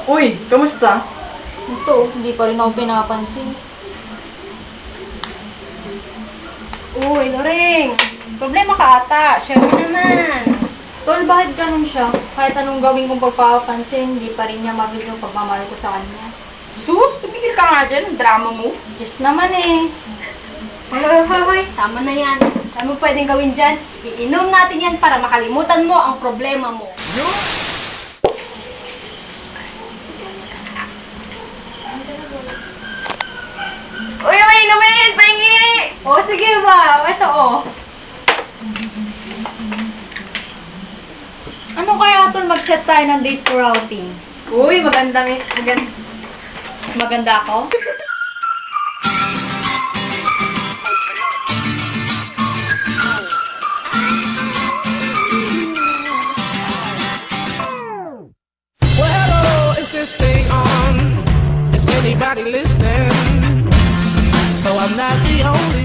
Uy, kamusta? Ito, hindi pa rin ako pinapansin. Uy, Loreng! Problema ka ata. Share mo naman. Tol, bakit ganun siya? Kahit anong gawin kong pagpapansin, hindi pa rin niya mabili yung pagmamahal ko sa kanya. Sus, tumigil ka nga dyan. Ang drama mo. Yes naman eh. Hoy, tama na yan. Ano mo pwedeng gawin dyan? Iinom natin yan para makalimutan mo ang problema mo. Uy, may inumin! Pahingi! O, sige ba? Ito, Ano kaya tol, mag-set tayo ng date for outing? Uy, maganda ako? Well, hello, is this thing on? Is anybody listening? So I'm not the only